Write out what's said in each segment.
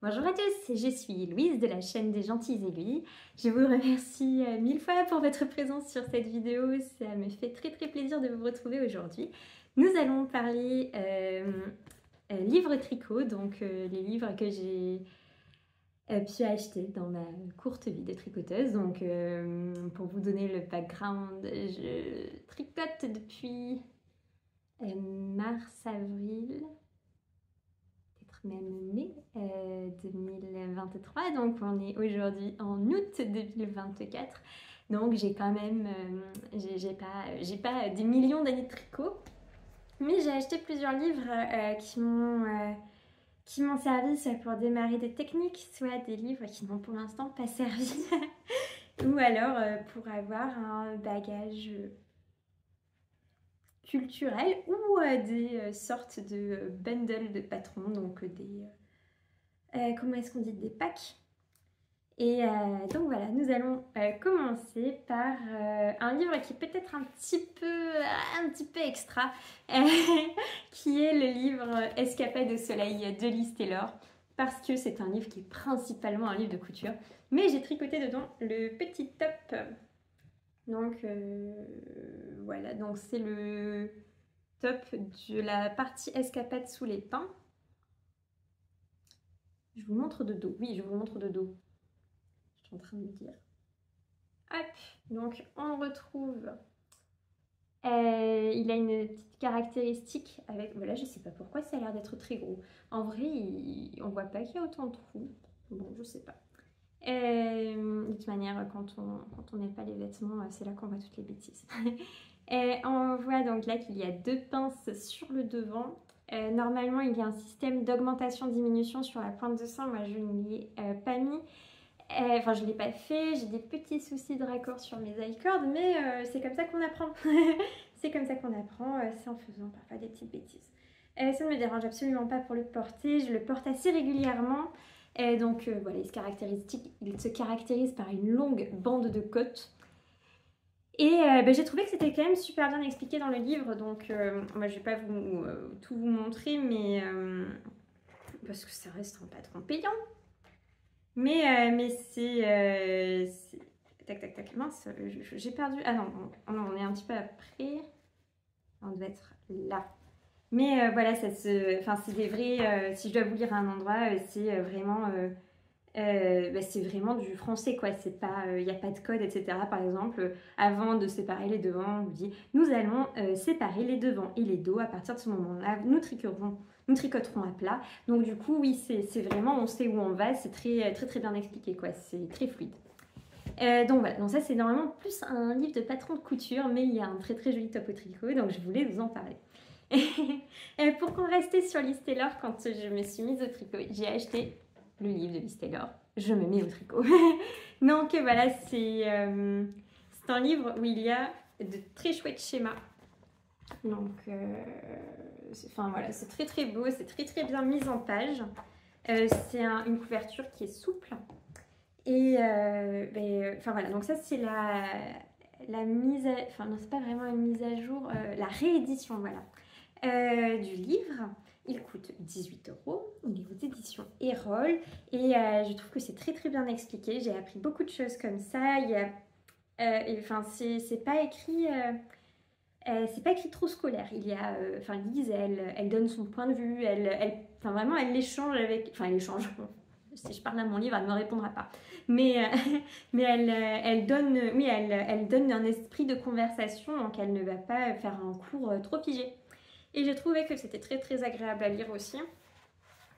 Bonjour à tous, je suis Louise de la chaîne des Gentilles Aiguilles. Je vous remercie mille fois pour votre présence sur cette vidéo, ça me fait très plaisir de vous retrouver aujourd'hui. Nous allons parler livres tricot, donc les livres que j'ai pu acheter dans ma courte vie de tricoteuse. Donc pour vous donner le background, je tricote depuis mars-avril. Même mai 2023, donc on est aujourd'hui en août 2024, donc j'ai quand même j'ai pas des millions d'années de tricot, mais j'ai acheté plusieurs livres qui m'ont servi soit pour démarrer des techniques, soit des livres qui n'ont pour l'instant pas servi ou alors pour avoir un bagage culturel ou des sortes de bundles de patrons, donc des comment est-ce qu'on dit, des packs. Et donc voilà, nous allons commencer par un livre qui est peut-être un petit peu extra, qui est le livre Escapade au soleil de Liz Taylor, parce que c'est un livre qui est principalement un livre de couture, mais j'ai tricoté dedans le petit top. Donc voilà, donc c'est le top de la partie Escapade sous les pins. Je vous montre de dos. Oui, je vous montre de dos. Je suis en train de me dire. Hop, donc on retrouve. Il a une petite caractéristique avec. Voilà, je sais pas pourquoi ça a l'air d'être très gros. En vrai, on voit pas qu'il y a autant de trous. Bon, je sais pas. De toute manière, quand on n'est pas les vêtements, c'est là qu'on voit toutes les bêtises. On voit donc là qu'il y a deux pinces sur le devant. Normalement, il y a un système d'augmentation-diminution sur la pointe de sang. Moi, je ne l'y ai pas mis. Enfin, je ne l'ai pas fait. J'ai des petits soucis de raccord sur mes i-cords, mais c'est comme ça qu'on apprend. C'est comme ça qu'on apprend, c'est en faisant parfois des petites bêtises. Ça ne me dérange absolument pas pour le porter. Je le porte assez régulièrement. Donc voilà, il se caractérise par une longue bande de côte. Et j'ai trouvé que c'était quand même super bien expliqué dans le livre, donc moi je vais pas tout vous montrer, mais parce que ça reste un patron payant. Mais c'est tac, mince, j'ai perdu. Ah non, on est un petit peu après. On doit être là. Mais voilà, c'est des vrais. Si je dois vous lire à un endroit, c'est vraiment. C'est vraiment du français, quoi. C'est pas, il n'y a pas de code, etc. Par exemple, avant de séparer les devants, on vous dit nous allons séparer les devants et les dos. À partir de ce moment-là, nous tricoterons à plat. Donc du coup, oui, c'est vraiment, on sait où on va. C'est très bien expliqué, quoi. C'est très fluide. Donc voilà, donc ça c'est normalement plus un livre de patron de couture, mais il y a un très joli top au tricot, donc je voulais vous en parler. Et pour qu'on restait sur Liz Taylor, quand je me suis mise au tricot, j'ai acheté le livre de Liz Taylor. Je me mets au tricot. Donc voilà, c'est un livre où il y a de très chouettes schémas. Donc, enfin voilà, c'est très beau, c'est très bien mis en page. C'est une couverture qui est souple. Et enfin voilà, donc ça c'est la mise à... Enfin non, c'est pas vraiment une mise à jour, la réédition, voilà, du livre. Il coûte 18 €, il est aux éditions Erol, et je trouve que c'est très bien expliqué. J'ai appris beaucoup de choses comme ça. Il y a, enfin, c'est pas écrit... c'est pas écrit trop scolaire. Il y a, enfin, Lise, elle donne son point de vue, enfin vraiment, elle l'échange avec, enfin, elle échange. Si je parle à mon livre, elle ne me répondra pas. Mais, mais elle donne, oui, elle donne un esprit de conversation, donc elle ne va pas faire un cours trop figé. Et j'ai trouvé que c'était très agréable à lire aussi.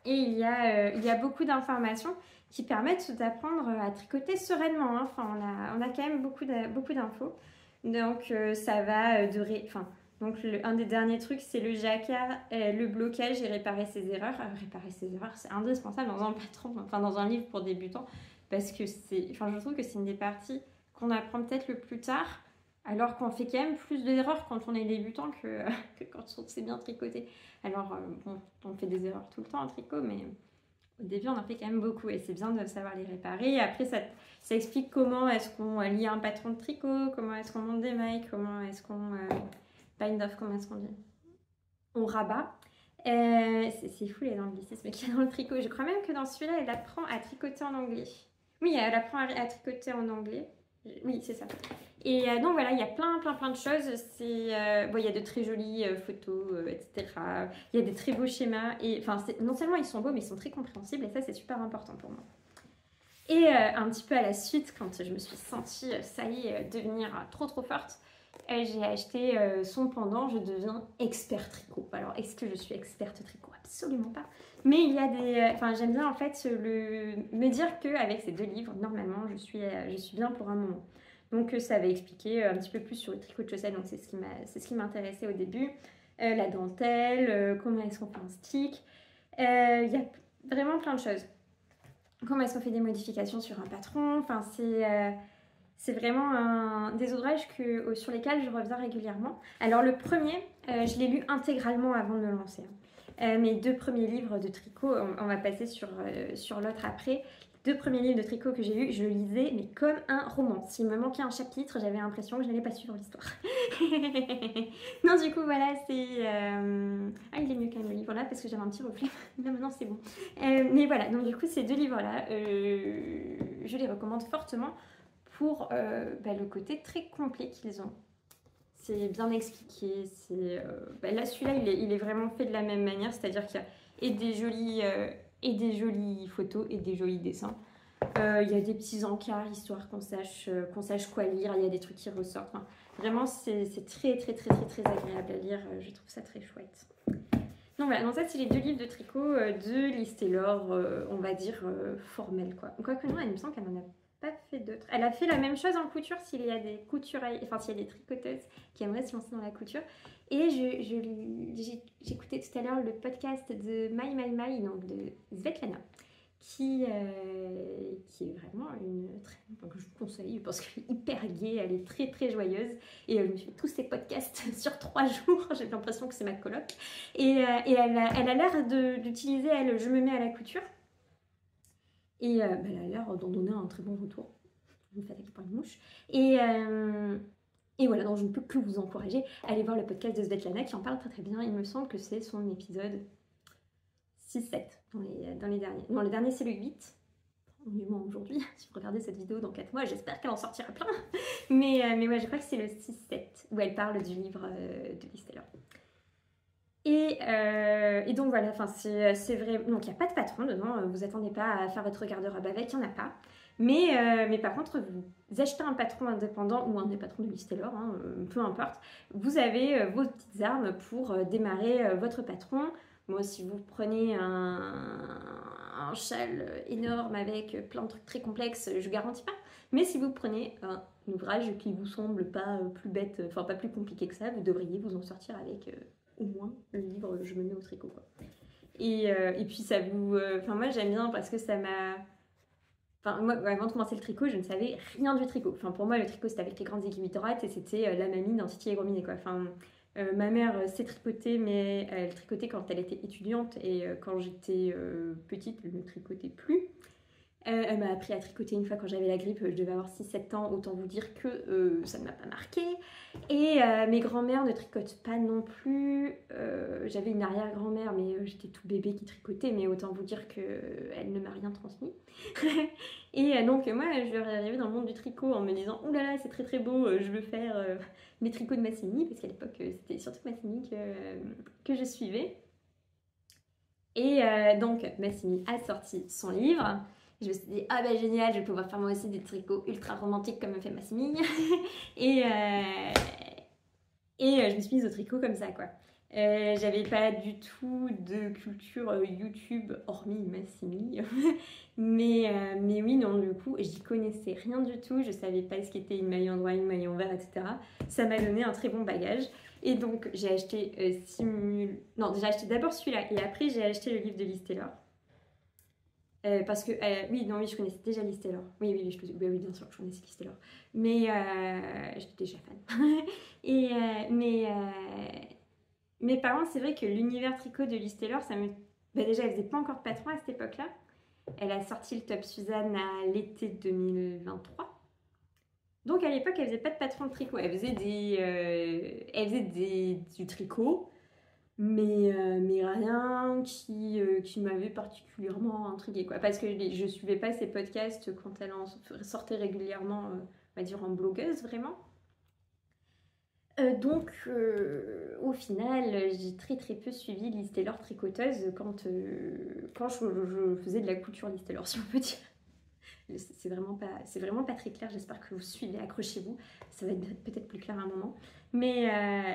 Et il y a beaucoup d'informations qui permettent d'apprendre à tricoter sereinement, hein. Enfin, on a quand même beaucoup d'infos. Donc ça va enfin, donc un des derniers trucs, c'est le jacquard, le blocage et réparer ses erreurs. Réparer ses erreurs, c'est indispensable dans un patron, enfin dans un livre pour débutants, parce que enfin, je trouve que c'est une des parties qu'on apprend peut-être le plus tard, alors qu'on fait quand même plus d'erreurs quand on est débutant que quand on sait bien tricoter. Alors bon, on fait des erreurs tout le temps en tricot, mais au début on en fait quand même beaucoup et c'est bien de savoir les réparer. Et après ça explique comment est-ce qu'on lie un patron de tricot, comment est-ce qu'on monte des mailles, comment est-ce qu'on bind off, comment est-ce qu'on dit, on rabat. C'est fou les anglicismes qu'il y a dans le tricot. Je crois même que dans celui-là, elle apprend à tricoter en anglais. Oui, elle apprend à tricoter en anglais. Oui, c'est ça. Et donc voilà, il y a plein de choses. Bon, il y a de très jolies photos, etc. Il y a des très beaux schémas. Et enfin, non seulement ils sont beaux, mais ils sont très compréhensibles. Et ça, c'est super important pour moi. Et un petit peu à la suite, quand je me suis sentie, ça y est, devenir trop forte, j'ai acheté son pendant, je deviens expert tricot. Alors, est-ce que je suis experte tricot? Absolument pas. Mais il y a des... Enfin, j'aime bien en fait me dire qu'avec ces 2 livres, normalement, je suis bien pour un moment. Donc, ça va expliquer un petit peu plus sur le tricot de chaussettes. Donc, c'est ce qui m'intéressait au début. La dentelle, comment est-ce qu'on fait un stick. Il y a vraiment plein de choses. Comment est-ce qu'on fait des modifications sur un patron. Enfin, c'est vraiment des ouvrages sur lesquels je reviens régulièrement. Alors le premier, je l'ai lu intégralement avant de me lancer. Mes 2 premiers livres de tricot, on va passer sur l'autre après. Les 2 premiers livres de tricot que j'ai lus, je lisais mais comme un roman. S'il me manquait un chapitre, j'avais l'impression que je n'allais pas suivre l'histoire. Non, du coup, voilà, c'est... Ah, il est mieux quand même le livre là parce que j'avais un petit reflet. Là, maintenant, c'est bon. Mais voilà, donc du coup, ces 2 livres-là, je les recommande fortement pour le côté très complet qu'ils ont. C'est bien expliqué. Là, celui-là, il est vraiment fait de la même manière, c'est-à-dire qu'il y a et des jolies photos et des jolis dessins. Il y a des petits encarts, histoire qu'on sache quoi lire. Il y a des trucs qui ressortent. Enfin, vraiment, c'est très agréable à lire. Je trouve ça très chouette. Donc voilà, donc ça c'est les 2 livres de tricot de Liz Taylor, on va dire formels quoi. Quoique non, il me semble qu'elle n'en a pas fait d'autres. Elle a fait la même chose en couture s'il y a des couturiers, enfin s'il y a des tricoteuses qui aimeraient se lancer dans la couture. Et j'écoutais tout à l'heure le podcast de My, donc de Svetlana, qui est vraiment que je vous conseille parce qu'elle est hyper gaie, elle est très joyeuse. Et je me suis fait tous ces podcasts sur 3 jours, j'ai l'impression que c'est ma coloc. Et elle a l'air d'utiliser, je me mets à la couture. Et elle a l'air d'en donner un très bon retour. Je me fais attaquer par une mouche. Et voilà, donc je ne peux que vous encourager à aller voir le podcast de Svetlana qui en parle très bien. Il me semble que c'est son épisode 6-7 dans les derniers. Non, le dernier c'est le 8. Du moins aujourd'hui, si vous regardez cette vidéo dans 4 mois, j'espère qu'elle en sortira plein. Mais ouais, je crois que c'est le 6-7 où elle parle du livre de Liz Taylor. Et donc voilà, c'est vrai. Donc il n'y a pas de patron dedans, vous attendez pas à faire votre garde-robe avec, il n'y en a pas. Mais par contre, vous achetez un patron indépendant ou un des patrons de Liz Taylor, peu importe, vous avez vos petites armes pour démarrer votre patron. Moi, si vous prenez un châle énorme avec plein de trucs très complexes, je garantis pas. Mais si vous prenez un ouvrage qui vous semble pas plus bête, enfin pas plus compliqué que ça, vous devriez vous en sortir avec au moins le livre Je me mets au tricot, quoi. Et puis ça vous... Enfin moi j'aime bien parce que ça m'a... Enfin moi avant de commencer le tricot je ne savais rien du tricot. Enfin pour moi le tricot c'était avec les grandes aiguilles droites et c'était la mamie d'un Titi et Gromminet, quoi. Enfin ma mère sait tricoter mais elle tricotait quand elle était étudiante et quand j'étais petite elle ne tricotait plus. Elle m'a appris à tricoter une fois quand j'avais la grippe, je devais avoir 6-7 ans, autant vous dire que ça ne m'a pas marqué. Et mes grands-mères ne tricotent pas non plus. J'avais une arrière-grand-mère, mais j'étais tout bébé qui tricotait, mais autant vous dire qu'elle ne m'a rien transmis. Et donc moi, je leur ai arrivé dans le monde du tricot en me disant « Ouh là là, c'est très beau, je veux faire mes tricots de Massimi », parce qu'à l'époque, c'était surtout Massimi que je suivais. Et donc, Massimi a sorti son livre. Je me suis dit, ah ben génial, je vais pouvoir faire moi aussi des tricots ultra romantiques comme me fait Massimi. et je me suis mise au tricot comme ça, quoi. J'avais pas du tout de culture YouTube, hormis Massimi. mais oui, non, du coup, j'y connaissais rien du tout. Je savais pas ce qu'était une maille endroit, une maille envers, etc. Ça m'a donné un très bon bagage. Et donc, j'ai acheté Non, j'ai acheté d'abord celui-là. Et après, j'ai acheté le livre de Liz Taylor. Parce que, oui, je connaissais déjà Liz Taylor. Oui, bien sûr, je connaissais Liz Taylor. Mais j'étais déjà fan. Mais par contre, c'est vrai que l'univers tricot de Liz Taylor, déjà, elle faisait pas encore de patron à cette époque-là. Elle a sorti le Top Suzanne à l'été 2023. Donc à l'époque, elle faisait pas de patron de tricot. Elle faisait du tricot. mais rien qui m'avait particulièrement intriguée, quoi. Parce que je suivais pas ces podcasts quand elle en sortait régulièrement, on va dire en blogueuse, vraiment. Donc, au final, j'ai très peu suivi Liz Taylor tricoteuse quand je faisais de la couture Liz Taylor, si on peut dire. C'est vraiment pas très clair, j'espère que vous suivez, accrochez-vous, ça va être peut-être plus clair à un moment. Mais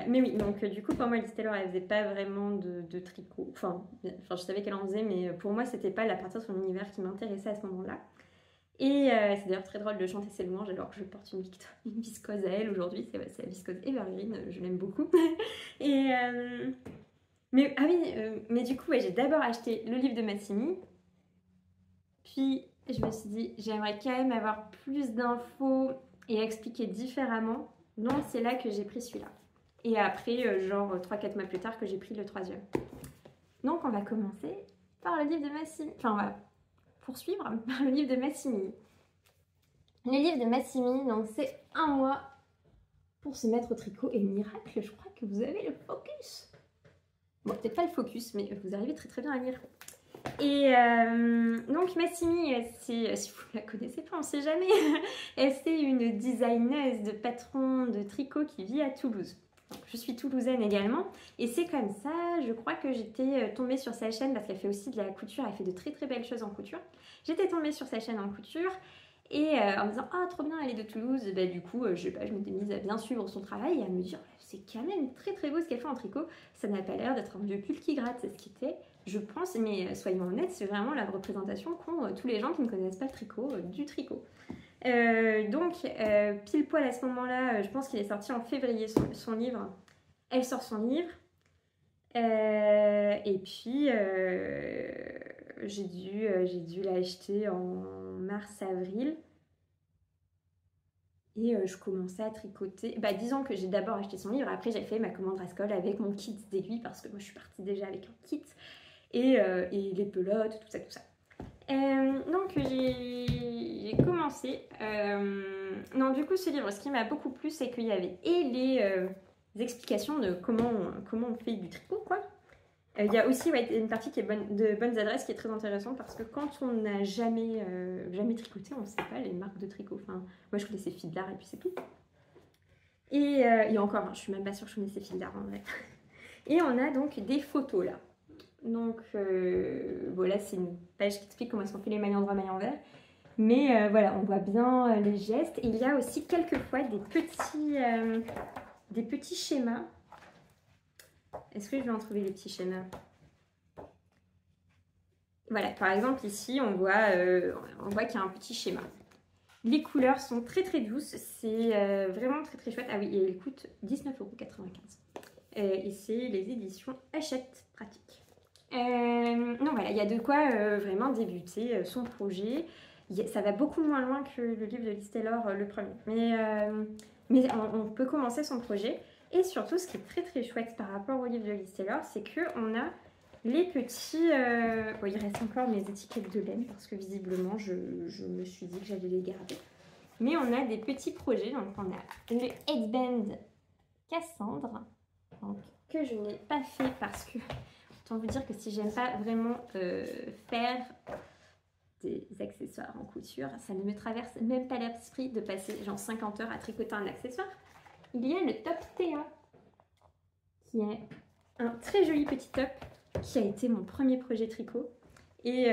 oui, donc du coup pour moi Liz Taylor elle faisait pas vraiment de tricot, enfin je savais qu'elle en faisait, mais pour moi c'était pas la partie de son univers qui m'intéressait à ce moment-là. Et c'est d'ailleurs très drôle de chanter ses louanges alors que je porte une viscose à elle aujourd'hui, c'est la viscose Evergreen, je l'aime beaucoup. Et, mais du coup ouais, j'ai d'abord acheté le livre de Massimi, puis je me suis dit, j'aimerais quand même avoir plus d'infos et expliquer différemment. Donc c'est là que j'ai pris celui-là. Et après, genre 3-4 mois plus tard, que j'ai pris le 3e. Donc on va commencer par le livre de Massimi. Enfin, on va poursuivre par le livre de Massimi. Le livre de Massimi, donc c'est 1 mois pour se mettre au tricot. Et miracle, je crois que vous avez le focus. Bon, peut-être pas le focus, mais vous arrivez très bien à lire. Et donc Massimi, si vous ne la connaissez pas, on ne sait jamais, c'est une designeuse de patron de tricot qui vit à Toulouse. Donc, je suis toulousaine également et c'est comme ça, je crois que j'étais tombée sur sa chaîne parce qu'elle fait aussi de la couture, elle fait de très belles choses en couture. J'étais tombée sur sa chaîne en couture et en me disant « Ah, trop bien, elle est de Toulouse », bah, du coup, je m'étais mise à bien suivre son travail et à me dire « C'est quand même très beau ce qu'elle fait en tricot, ça n'a pas l'air d'être un vieux pull qui gratte, c'est ce qui était ». Je pense, mais soyons honnêtes, c'est vraiment la représentation qu'ont tous les gens qui ne connaissent pas le tricot, du tricot. Donc, pile poil à ce moment-là, je pense qu'il est sorti en février son livre. Elle sort son livre. Et puis, j'ai dû l'acheter en mars-avril. Et je commençais à tricoter. Bah, disons que j'ai d'abord acheté son livre, après j'ai fait ma commande Rascol avec mon kit d'aiguilles, parce que moi je suis partie déjà avec un kit. Et les pelotes, tout ça. Donc j'ai commencé. Non, du coup, ce livre, ce qui m'a beaucoup plu, c'est qu'il y avait et les explications de comment on fait du tricot, quoi. Il y a aussi une partie qui est de bonnes adresses qui est très intéressante parce que quand on n'a jamais tricoté, on ne sait pas les marques de tricot. Enfin, moi, je connaissais Fil d'Art et puis c'est tout. Et encore, je suis même pas sûre que je connaissais Fil d'Art en vrai. Et on a donc des photos là. Donc voilà, c'est une page qui explique comment est-ce qu'on fait les mailles endroits, mailles envers. Mais voilà, on voit bien les gestes. Et il y a aussi quelquefois des petits schémas. Est-ce que je vais en trouver des petits schémas? Voilà, par exemple ici, on voit qu'il y a un petit schéma. Les couleurs sont très douces, c'est vraiment très chouette. Ah oui, et elle coûte 19,95 €. Et c'est les éditions Hachette Pratique. Donc voilà, il y a de quoi vraiment débuter son projet. Ça va beaucoup moins loin que le livre de Liz Taylor, le premier. Mais on peut commencer son projet. Et surtout, ce qui est très chouette par rapport au livre de Liz Taylor, c'est qu'on a les petits... Bon, il reste encore mes étiquettes de laine parce que visiblement, je me suis dit que j'allais les garder. Mais on a des petits projets. Donc, on a le headband Cassandre, donc, que je n'ai pas fait parce que... Autant vous dire que si j'aime pas vraiment faire des accessoires en couture, ça ne me traverse même pas l'esprit de passer genre 50 heures à tricoter un accessoire. Il y a le top T1 qui est un très joli petit top qui a été mon premier projet tricot. Et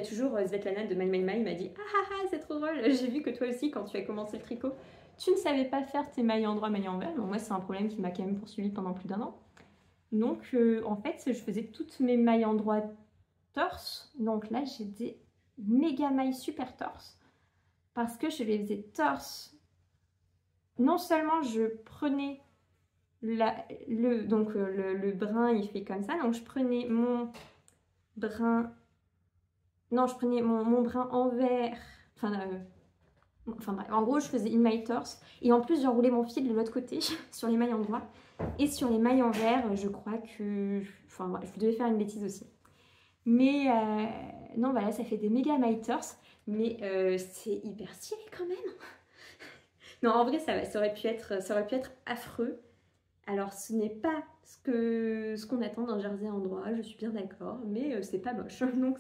toujours Svetlana de My m'a dit « Ah c'est trop drôle, j'ai vu que toi aussi quand tu as commencé le tricot, tu ne savais pas faire tes mailles endroits, mailles envers. » Donc moi c'est un problème qui m'a quand même poursuivi pendant plus d'1 an. Donc en fait je faisais toutes mes mailles endroits torse. Donc là j'ai des méga mailles super torse parce que je les faisais torse. Non seulement je prenais le brin il fait comme ça, donc je prenais mon brin, non je prenais mon brin envers, enfin bref, en gros je faisais une maille torse et en plus j'enroulais mon fil de l'autre côté sur les mailles endroits et sur les mailles envers je crois que, enfin bref, je devais faire une bêtise aussi. Mais non voilà, ça fait des méga mailles torse, mais c'est hyper stylé quand même. Non, en vrai, ça aurait pu être affreux. Alors ce n'est pas ce qu'on attend d'un jersey en drap, je suis bien d'accord, mais c'est pas moche, donc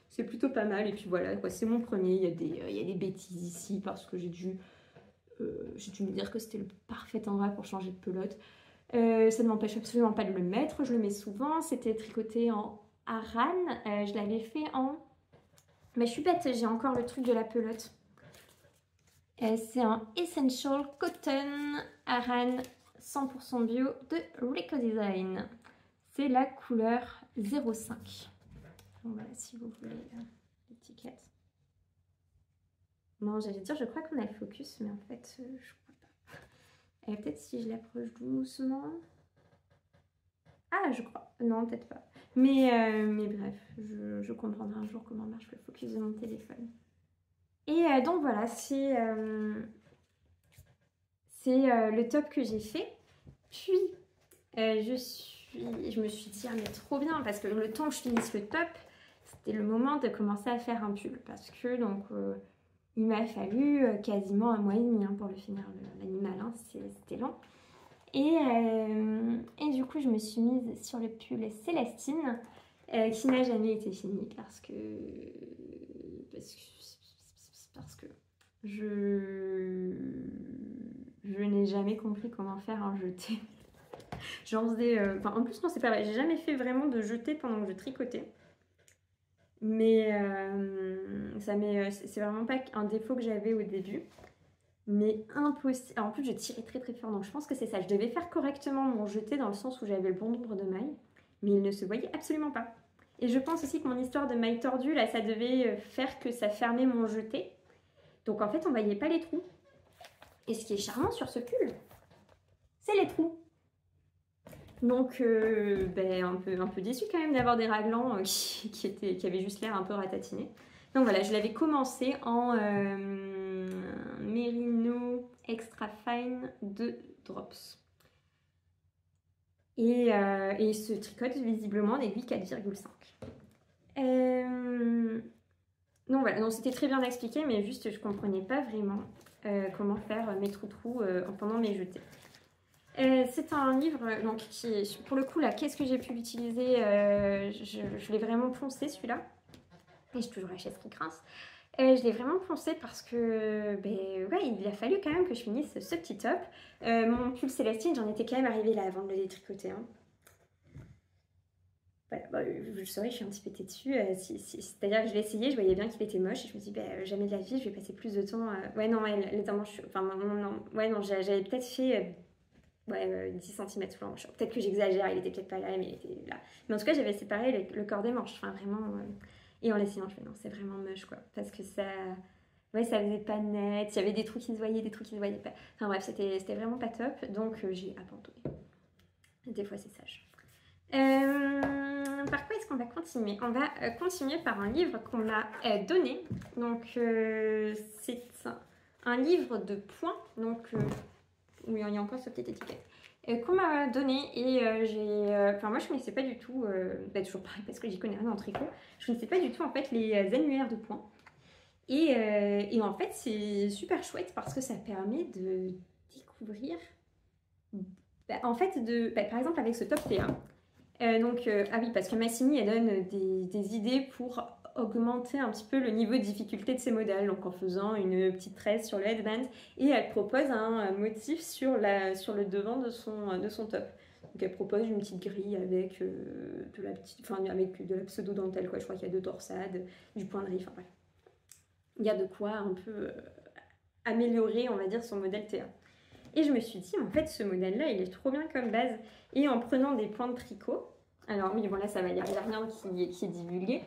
c'est plutôt pas mal. Et puis voilà, quoi, c'est mon premier, il y a des bêtises ici parce que j'ai dû me dire que c'était le parfait endroit pour changer de pelote. Ça ne m'empêche absolument pas de le mettre, je le mets souvent. C'était tricoté en Aran, je l'avais fait en... Mais je suis bête, j'ai encore le truc de la pelote. C'est un Essential Cotton Aran 100% bio de Rico Design. C'est la couleur 05. Donc voilà, si vous voulez l'étiquette. Non, j'allais dire, je crois qu'on a le focus, mais en fait, je crois pas. Peut-être si je l'approche doucement. Ah, je crois. Non, peut-être pas. Mais bref, je comprendrai un jour comment marche le focus de mon téléphone. Et donc voilà, c'est le top que j'ai fait. Puis, je me suis dit, ah mais trop bien, parce que le temps que je finisse le top, c'était le moment de commencer à faire un pull. Parce que donc... il m'a fallu quasiment 1 mois et demi pour le finir, l'animal, hein, c'était long. Et du coup, je me suis mise sur le pull Célestine, qui n'a jamais été fini parce que je n'ai jamais compris comment faire un jeté. J'en faisais... en plus, non, c'est pas vrai, j'ai jamais fait vraiment de jeté pendant que je tricotais. Mais c'est vraiment pas un défaut que j'avais au début. Mais impossible. En plus, je tirais très très fort. Donc je pense que c'est ça. Je devais faire correctement mon jeté dans le sens où j'avais le bon nombre de mailles. Mais il ne se voyait absolument pas. Et je pense aussi que mon histoire de mailles tordues, là, ça devait faire que ça fermait mon jeté. Donc en fait, on voyait pas les trous. Et ce qui est charmant sur ce pull, c'est les trous. Donc un peu déçue quand même d'avoir des raglans qui avaient juste l'air un peu ratatinés. Donc voilà, je l'avais commencé en Merino Extra Fine de Drops. Et il se tricote visiblement en aiguille 4,5. Donc voilà, donc c'était très bien expliqué, mais juste je comprenais pas vraiment comment faire mes trous pendant mes jetés. C'est un livre donc, qui, pour le coup, là, qu'est-ce que j'ai pu l'utiliser je l'ai vraiment poncé celui-là. Et j'ai toujours la chaise qui grince. Je l'ai vraiment poncé parce que ouais, il a fallu quand même que je finisse ce petit top. Mon pull Célestine, j'en étais quand même arrivée là avant de le détricoter. Hein. Voilà, je saurais, je suis un petit peu pétée dessus. C'est-à-dire que je l'ai essayé, je voyais bien qu'il était moche. Et je me dis, jamais de la vie, je vais passer plus de temps. Ouais, non, les temps, enfin, non, ouais, non, j'avais peut-être fait. 10 cm sous la hanche. Peut-être que j'exagère, il était peut-être pas là, mais il était là. Mais en tout cas, j'avais séparé le corps des manches. Enfin, vraiment. Et en l'essayant, je fais non, c'est vraiment moche, quoi. Parce que ça. Ouais, ça faisait pas net. Il y avait des trous qui se voyaient, des trous qui se voyaient pas. Enfin, bref, c'était vraiment pas top. Donc, j'ai abandonné. Des fois, c'est sage. Par quoi est-ce qu'on va continuer? On va continuer par un livre qu'on m'a donné. Donc, c'est un livre de points. Donc, oui, il y a encore cette petite étiquette qu'on m'a donnée et moi je connaissais pas du tout, toujours pareil parce que j'y connais rien en tricot, je connaissais pas du tout en fait les annuaires de points et en fait c'est super chouette parce que ça permet de découvrir en fait par exemple avec ce top T1 ah oui parce que Massimi elle donne des idées pour augmenter un petit peu le niveau de difficulté de ses modèles, donc en faisant une petite tresse sur le headband, et elle propose un motif sur le devant de son top. Donc elle propose une petite grille avec avec de la pseudo dentelle, quoi. Je crois qu'il y a 2 torsades, du point de riz, enfin bref. Il y a de quoi un peu améliorer, on va dire, son modèle T1. Et je me suis dit, en fait, ce modèle-là, il est trop bien comme base. Et en prenant des points de tricot, alors oui, bon là, ça va, il n'y a rien qui est divulgué.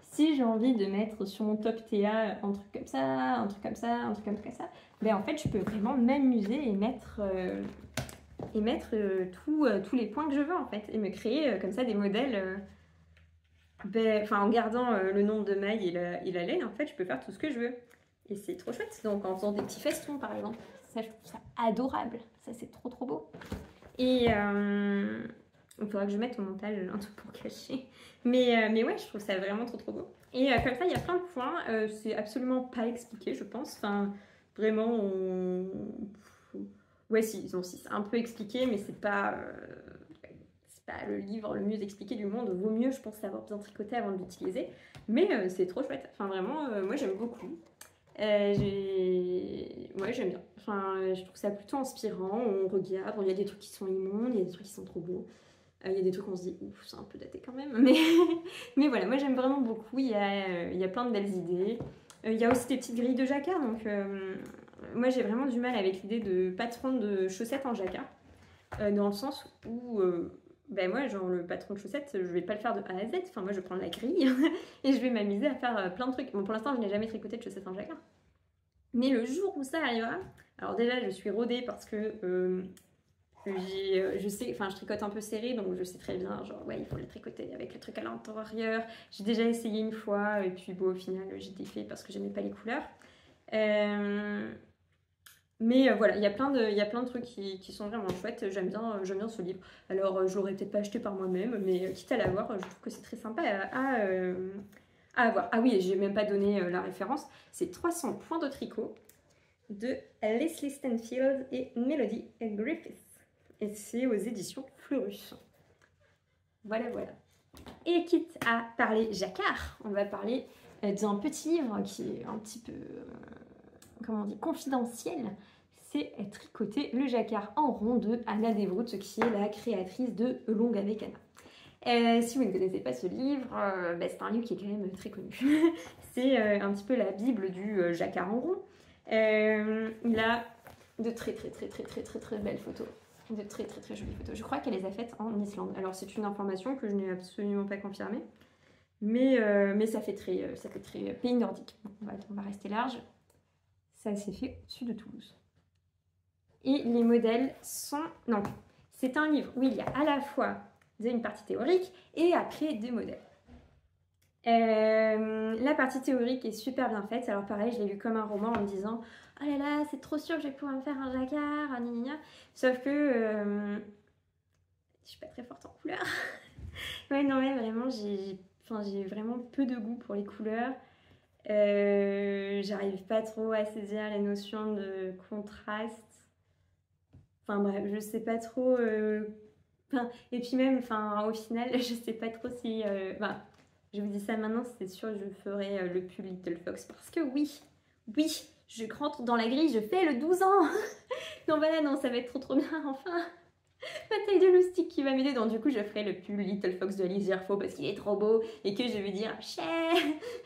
Si j'ai envie de mettre sur mon top TA un truc comme ça, un truc comme ça, un truc comme ça, en fait je peux vraiment m'amuser et mettre tous les points que je veux en fait et me créer comme ça des modèles en gardant le nombre de mailles et la laine en fait je peux faire tout ce que je veux et c'est trop chouette. Donc en faisant des petits festons par exemple, ça je trouve ça adorable, ça c'est trop beau. Et il faudra que je mette au montage un truc pour cacher. Mais ouais, je trouve ça vraiment trop beau. Et comme ça, il y a plein de points. C'est absolument pas expliqué, je pense. Enfin, vraiment, Ouais, si, non, si, c'est un peu expliqué, mais c'est pas le livre le mieux expliqué du monde. Vaut mieux, je pense, savoir bien tricoter avant de l'utiliser. Mais c'est trop chouette. Enfin, vraiment, moi, j'aime beaucoup. Ouais, j'aime bien. Enfin, je trouve ça plutôt inspirant. On regarde, il y a des trucs qui sont immondes, il y a des trucs qui sont trop beaux. Il y a des trucs où on se dit, ouf, c'est un peu daté quand même. Mais voilà, moi, j'aime vraiment beaucoup. Il y a plein de belles idées. Il y a aussi des petites grilles de jacquard. Donc, moi, j'ai vraiment du mal avec l'idée de patron de chaussettes en jacquard. Dans le sens où ben moi, genre le patron de chaussettes, je vais pas le faire de A à Z. Enfin, moi, je prends la grille et je vais m'amuser à faire plein de trucs. Bon, pour l'instant, je n'ai jamais tricoté de chaussettes en jacquard. Mais le jour où ça arrivera, alors déjà, je suis rodée parce que je sais, enfin, je tricote un peu serré, donc je sais très bien, genre, ouais, il faut le tricoter avec le truc à l'intérieur. J'ai déjà essayé une fois, et puis bon, au final, j'ai défait parce que j'aimais pas les couleurs. Mais voilà, il y a plein de trucs qui sont vraiment chouettes. J'aime bien ce livre. Alors, je l'aurais peut-être pas acheté par moi-même, mais quitte à l'avoir, je trouve que c'est très sympa à avoir. Ah oui, j'ai même pas donné la référence. C'est 300 points de tricot de Leslie Stanfield et Melody Griffith. Et c'est aux éditions Fleurus. Voilà, voilà. Et quitte à parler jacquard, on va parler d'un petit livre qui est un petit peu comment on dit, confidentiel, c'est Tricoter le jacquard en rond de Anna Devroot, qui est la créatrice de Longue avec Anna. Si vous ne connaissez pas ce livre, bah, c'est un livre qui est quand même très connu. C'est un petit peu la bible du jacquard en rond. Il a de très belles photos. De très jolies photos. Je crois qu'elle les a faites en Islande. Alors c'est une information que je n'ai absolument pas confirmée. Mais ça fait très pays nordique. On va rester large. Ça s'est fait au-dessus de Toulouse. Et les modèles sont... Non, c'est un livre où il y a à la fois une partie théorique et après des modèles. La partie théorique est super bien faite. Alors pareil, je l'ai lu comme un roman en me disant « Oh là là, c'est trop sûr que je vais pouvoir me faire un jacquard, gna gna gna. » Sauf que je suis pas très forte en couleurs. Ouais, non, mais vraiment, j'ai vraiment peu de goût pour les couleurs. J'arrive pas trop à saisir les notions de contraste. Enfin bref, je sais pas trop. Et puis même, au final, je sais pas trop si. Je vous dis ça maintenant, c'est sûr que je ferai le pull Little Fox parce que oui, je rentre dans la grille, je fais le 12 ans. Non voilà, non, ça va être trop bien, enfin. Ma taille de loustic qui va m'aider, donc du coup je ferai le pull Little Fox de Alice Gerfo parce qu'il est trop beau et que je vais dire cher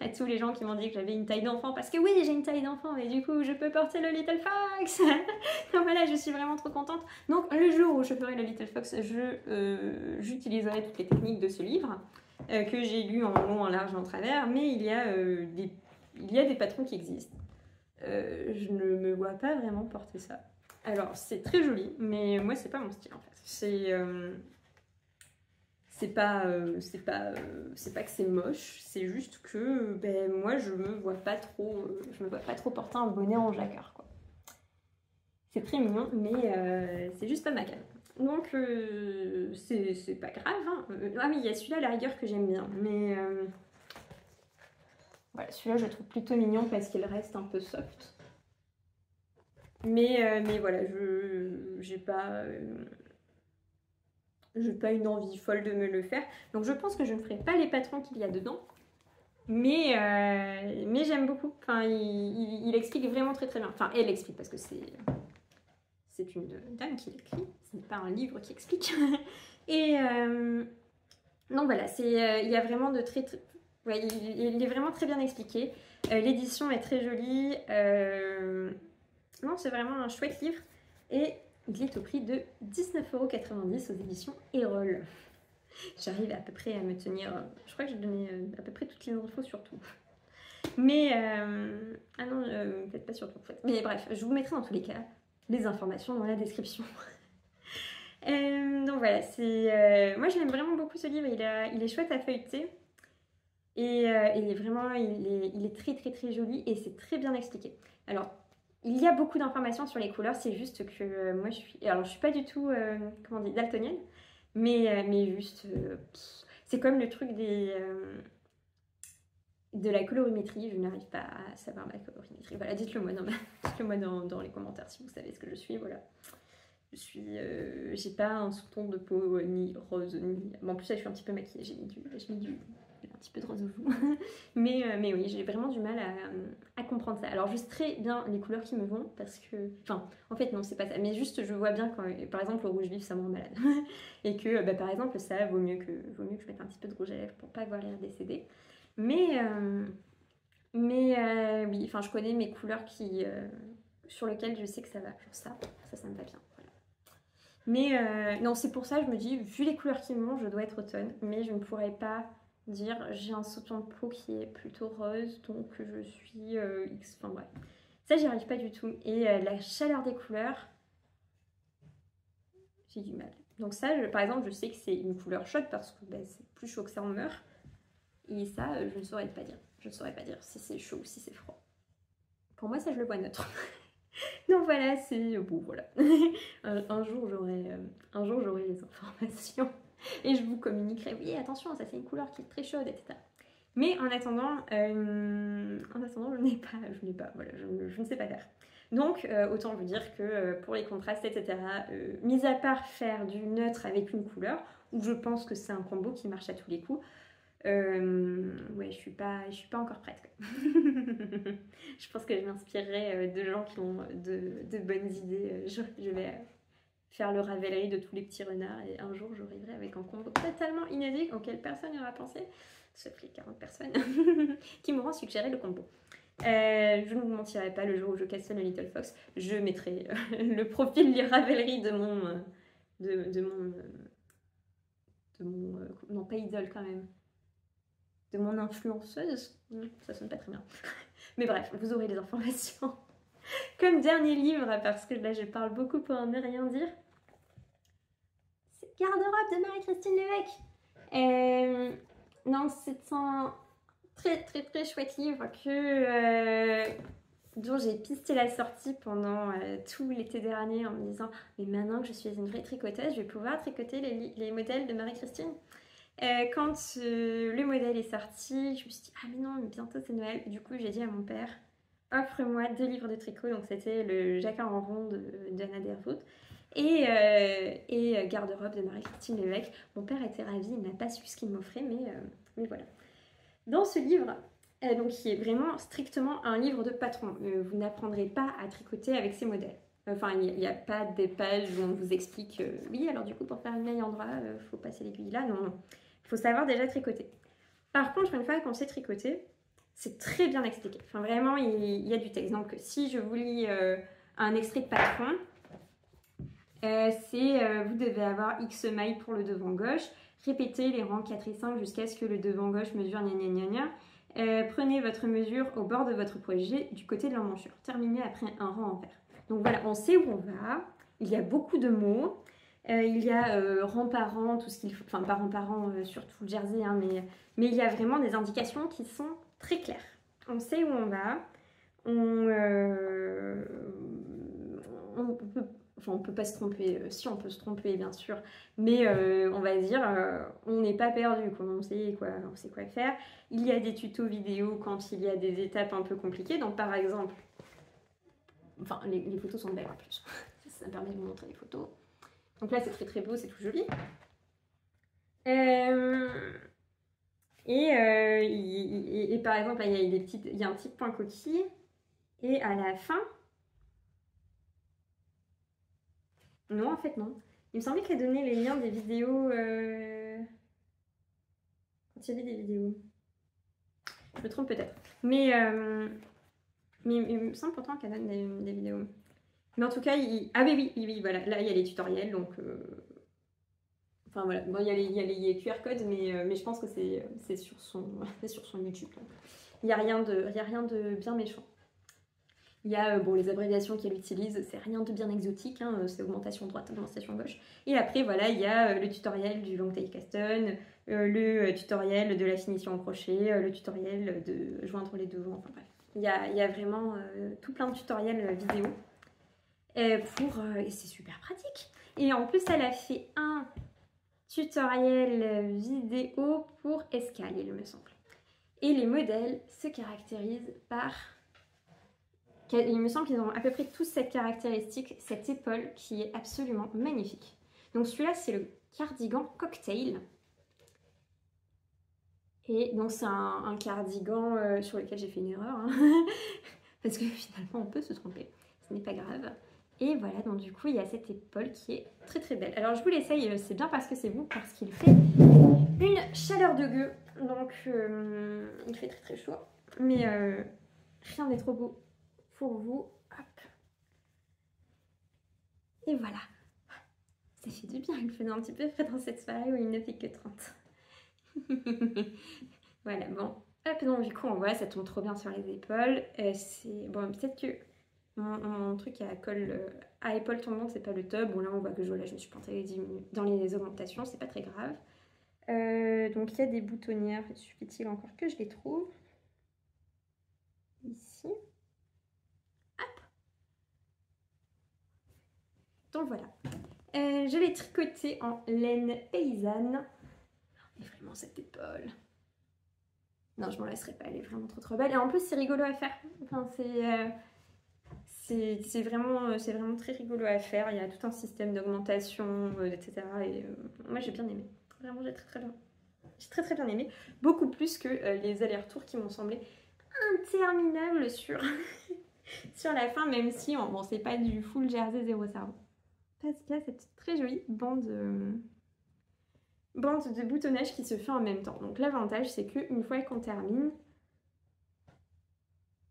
à tous les gens qui m'ont dit que j'avais une taille d'enfant parce que oui j'ai une taille d'enfant et du coup je peux porter le Little Fox. Donc voilà, je suis vraiment trop contente. Donc le jour où je ferai le Little Fox, j'utiliserai toutes les techniques de ce livre que j'ai lu en long, en large, en travers, mais il y a des patrons qui existent. Je ne me vois pas vraiment porter ça. Alors, c'est très joli, mais moi, c'est pas mon style, en fait. C'est pas que c'est moche, c'est juste que moi, je me vois pas trop porter un bonnet en jacquard, quoi. C'est très mignon, mais c'est juste pas ma came. Donc, c'est pas grave, hein. Ah oui, il y a celui-là, à la rigueur, que j'aime bien, mais... Voilà, celui-là, je le trouve plutôt mignon parce qu'il reste un peu soft. Mais voilà, j'ai pas une envie folle de me le faire. Donc je pense que je ne ferai pas les patrons qu'il y a dedans. Mais j'aime beaucoup. Enfin, il explique vraiment très bien. Enfin, elle explique parce que c'est une dame qui l'écrit. Ce n'est pas un livre qui explique. Et donc voilà, il y a vraiment de ouais, il est vraiment très bien expliqué. L'édition est très jolie. Non, c'est vraiment un chouette livre et il est au prix de 19,90 € aux éditions Erol. J'arrive à peu près à me tenir... Je crois que j'ai donné à peu près toutes les infos sur tout. Mais... ah non, peut-être pas sur tout en fait. Mais bref, je vous mettrai dans tous les cas les informations dans la description. Donc voilà, moi je l'aime vraiment beaucoup ce livre, il est chouette à feuilleter. Et il est très joli et c'est très bien expliqué. Alors, il y a beaucoup d'informations sur les couleurs, c'est juste que moi je suis pas du tout, comment on dit, daltonienne, mais juste, c'est comme le truc de la colorimétrie, je n'arrive pas à savoir ma colorimétrie. Voilà, dites-le moi, dans les commentaires si vous savez ce que je suis, voilà. J'ai pas un sous-ton de peau ni rose, ni... Bon, en plus, là, je suis un petit peu maquillée, j'ai mis un petit peu de rose au joues. mais oui, j'ai vraiment du mal à comprendre ça. Alors, je sais très bien les couleurs qui me vont, parce que... Enfin, en fait, non, c'est pas ça. Mais juste, je vois bien quand, par exemple, le rouge vif, ça me rend malade. Et que, bah, par exemple, ça, vaut mieux que je mette un petit peu de rouge à lèvres pour pas voir l'air décédé. Mais oui, enfin, je connais mes couleurs sur lesquelles je sais que ça va. Genre ça me va bien. Voilà. Mais non, c'est pour ça, je me dis, vu les couleurs qui me vont, je dois être automne. Mais je ne pourrais pas dire, j'ai un sous-ton de peau qui est plutôt rose, donc je suis X. Enfin bref. Ça, j'y arrive pas du tout. Et la chaleur des couleurs, j'ai du mal. Donc ça, par exemple, je sais que c'est une couleur chaude parce que bah, c'est plus chaud que ça, on meurt. Et ça, je ne saurais pas dire. Je ne saurais pas dire si c'est chaud ou si c'est froid. Pour moi, ça, je le vois neutre. Donc voilà, c'est... Bon, voilà. un jour, j'aurai les informations. Et je vous communiquerai. Oui, attention, ça, c'est une couleur qui est très chaude, etc. Mais en attendant, je n'ai pas. Voilà, je ne sais pas faire. Donc, autant vous dire que pour les contrastes, etc., mis à part faire du neutre avec une couleur, où je pense que c'est un combo qui marche à tous les coups, ouais, je suis pas encore prête. Je pense que je m'inspirerai de gens qui ont de bonnes idées. Je vais faire le Ravelry de tous les petits renards et un jour j'arriverai avec un combo totalement inédit auquel personne n'aura pensé, sauf les 40 personnes qui m'auront suggéré le combo. Je ne vous mentirai pas, le jour où je castonne le Little Fox, je mettrai le profil du Ravelry de mon non pas idole quand même, de mon influenceuse. Ça sonne pas très bien. Mais bref, vous aurez les informations. Comme dernier livre, parce que là je parle beaucoup pour ne rien dire, c'est Garde-robe de Marie-Christine Lévesque. Non, c'est un très très très chouette livre dont j'ai pisté la sortie pendant tout l'été dernier en me disant mais maintenant que je suis une vraie tricoteuse, je vais pouvoir tricoter les modèles de Marie-Christine. Quand le modèle est sorti, je me suis dit ah mais non, mais bientôt c'est Noël. Du coup j'ai dit à mon père offre-moi 2 livres de tricot. Donc c'était le Jacquard en rond d'Anna Dervoot et Garde-robe de Marie-Christine Lévesque. Mon père était ravi, il n'a pas su ce qu'il m'offrait, mais voilà. Dans ce livre, donc qui est vraiment strictement un livre de patron, vous n'apprendrez pas à tricoter avec ces modèles. Enfin, il n'y a pas des pages où on vous explique oui, alors du coup, pour faire une maille en drap, il faut passer l'aiguille là. Non, non. Il faut savoir déjà tricoter. Par contre, une fois qu'on sait tricoter, c'est très bien expliqué. Enfin, vraiment, il y a du texte. Donc, si je vous lis un extrait de patron, vous devez avoir X mailles pour le devant gauche. Répétez les rangs 4 et 5 jusqu'à ce que le devant gauche mesure gna gna gna gna. Prenez votre mesure au bord de votre projet du côté de l'emmanchure. Terminez après un rang en vert. Donc voilà, on sait où on va. Il y a beaucoup de mots. Il y a rang par rang, tout ce qu'il faut. Enfin, pas rang par rang sur tout le jersey, hein, mais il y a vraiment des indications qui sont très claires. On sait où on va. On peut pas se tromper, si on peut se tromper bien sûr, mais on va dire on n'est pas perdu, quoi. On sait quoi faire. Il y a des tutos vidéo quand il y a des étapes un peu compliquées, donc par exemple, enfin les photos sont belles en plus, ça me permet de vous montrer les photos. Donc là c'est très très beau, c'est tout joli. Et par exemple là, il y a un petit point coquille et à la fin. Non, en fait, non. Il me semblait qu'elle donnait les liens des vidéos... Quand il y avait des vidéos. Je me trompe peut-être. Mais il me semble pourtant qu'elle donne des vidéos. Mais en tout cas, ah oui, voilà. Là, il y a les tutoriels, donc... Enfin, voilà. Bon, il y a les QR codes, mais je pense que c'est sur son YouTube. Donc. Il n'y a rien de bien méchant. Il y a les abréviations qu'elle utilise, c'est rien de bien exotique, hein, c'est augmentation droite, augmentation gauche. Et après, voilà, il y a le tutoriel du long tail caston, le tutoriel de la finition au crochet, le tutoriel de joindre les devants, enfin bref. Il y a vraiment tout plein de tutoriels vidéo et c'est super pratique. Et en plus, elle a fait un tutoriel vidéo pour escale, il me semble. Et les modèles se caractérisent par Il me semble qu'ils ont à peu près tous cette caractéristique, cette épaule qui est absolument magnifique. Donc celui-là, c'est le cardigan cocktail. Et donc c'est un cardigan sur lequel j'ai fait une erreur. Hein. Parce que finalement, on peut se tromper. Ce n'est pas grave. Et voilà, donc du coup, il y a cette épaule qui est très très belle. Alors je vous l'essaye, c'est bien parce que c'est vous, parce qu'il fait une chaleur de gueux. Donc il fait très très chaud. Mais rien n'est trop beau pour vous. Hop. Et voilà. Ça fait du bien, il fait un petit peu frais dans cette soirée où il ne fait que 30. Voilà, bon. Hop, donc du coup, on voit, ça tombe trop bien sur les épaules. C'est bon, peut-être que mon truc à colle à épaule tombante, c'est pas le top. Bon, là, on voit que je me suis plantée dans les augmentations, c'est pas très grave. Donc, il y a des boutonnières. Suffit-il encore que je les trouve. Ici. Hop. Donc, voilà. Je l'ai tricoté en laine paysanne. Et vraiment, cette épaule. Non, je m'en laisserai pas, elle est vraiment trop trop belle. Et en plus, c'est rigolo à faire. Enfin, c'est vraiment très rigolo à faire. Il y a tout un système d'augmentation, etc. Et moi, j'ai bien aimé. Vraiment, j'ai très bien aimé. Beaucoup plus que les allers-retours qui m'ont semblé interminables sur, sur la fin, même si, bon, c'est pas du full jersey zéro cerveau. Parce qu'il y a cette très jolie bande de boutonnage qui se fait en même temps. Donc l'avantage, c'est qu'une fois qu'on termine,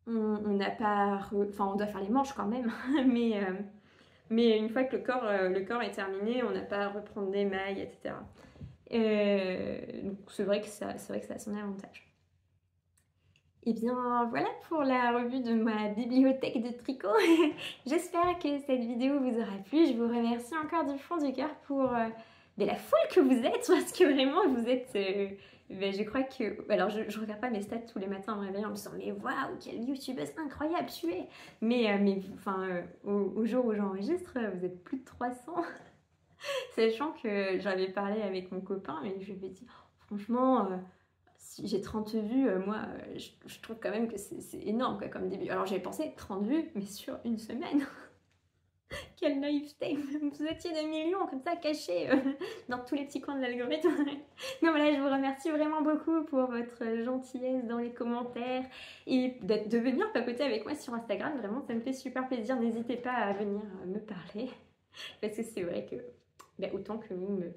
on n'a pas... Enfin, on doit faire les manches quand même, mais une fois que le corps est terminé, on n'a pas à reprendre des mailles, etc. Donc c'est vrai que ça a son avantage. Et bien voilà pour la revue de ma bibliothèque de tricot. J'espère que cette vidéo vous aura plu. Je vous remercie encore du fond du cœur pour la foule que vous êtes, parce que vraiment vous êtes... je crois que... Alors je regarde pas mes stats tous les matins en me réveillant en me disant mais waouh, quelle youtubeuse incroyable tu es. Mais au jour où j'enregistre, vous êtes plus de 300. Sachant que j'avais parlé avec mon copain et je lui ai dit franchement... si j'ai 30 vues, moi, je trouve quand même que c'est énorme quoi, comme début. Alors j'avais pensé 30 vues, mais sur une semaine. Quelle naïveté. Vous étiez des millions comme ça cachés dans tous les petits coins de l'algorithme. Non, voilà, je vous remercie vraiment beaucoup pour votre gentillesse dans les commentaires et de venir papoter avec moi sur Instagram. Vraiment, ça me fait super plaisir. N'hésitez pas à venir me parler. Parce que c'est vrai que, autant que vous me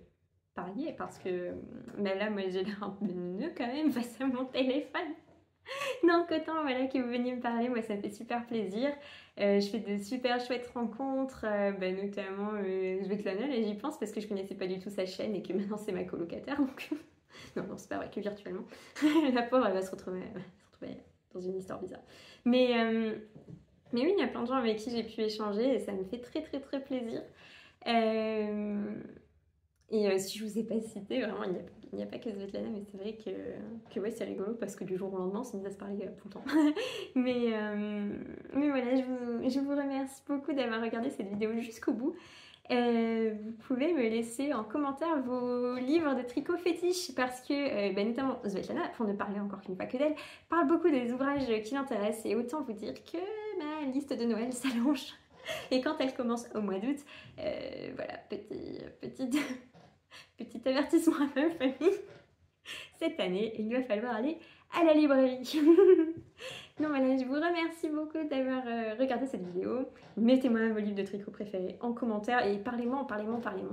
parliez, parce que là, moi, j'ai l'air un peu neuneux quand même face à mon téléphone. Donc autant voilà, que vous veniez me parler, moi ça me fait super plaisir. Je fais de super chouettes rencontres, notamment Svetlana, et j'y pense parce que je connaissais pas du tout sa chaîne et que maintenant c'est ma colocataire. Donc... non, c'est pas vrai que virtuellement. La pauvre, elle va se retrouver dans une histoire bizarre. Mais oui, il y a plein de gens avec qui j'ai pu échanger et ça me fait très très très plaisir. Et si je vous ai pas cité, vraiment, il n'y a pas que Svetlana, mais c'est vrai que ouais, c'est rigolo parce que du jour au lendemain, ça nous a parlé tout le temps. mais voilà, je vous remercie beaucoup d'avoir regardé cette vidéo jusqu'au bout. Vous pouvez me laisser en commentaire vos livres de tricot fétiche parce que notamment Svetlana, pour ne parler encore qu'une fois que d'elle, parle beaucoup des ouvrages qui l'intéressent et autant vous dire que ma liste de Noël s'allonge. Et quand elle commence au mois d'août, voilà, petit avertissement à ma famille, cette année, il va falloir aller à la librairie. Donc voilà, je vous remercie beaucoup d'avoir regardé cette vidéo. Mettez-moi vos livres de tricot préférés en commentaire et parlez-moi,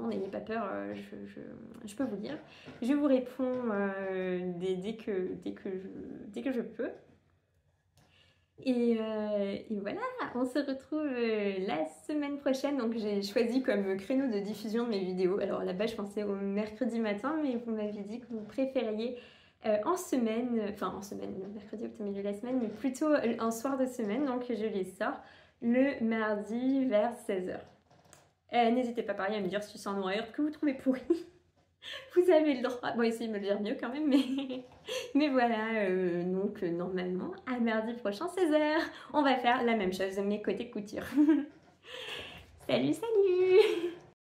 n'ayez pas peur, je peux vous lire. Je vous réponds dès que je peux. Et voilà, on se retrouve la semaine prochaine. Donc j'ai choisi comme créneau de diffusion de mes vidéos. Alors là-bas je pensais au mercredi matin, mais vous m'avez dit que vous préfériez en semaine, le mercredi au milieu de la semaine, mais plutôt un soir de semaine. Donc je les sors le mardi vers 16h. N'hésitez pas pareil à me dire si c'est un horaire que vous trouvez pourri. Vous avez le droit, bon essayez de me le dire mieux quand même, mais voilà, donc normalement à mardi prochain 16h, on va faire la même chose, mes côtés couture. Salut, salut!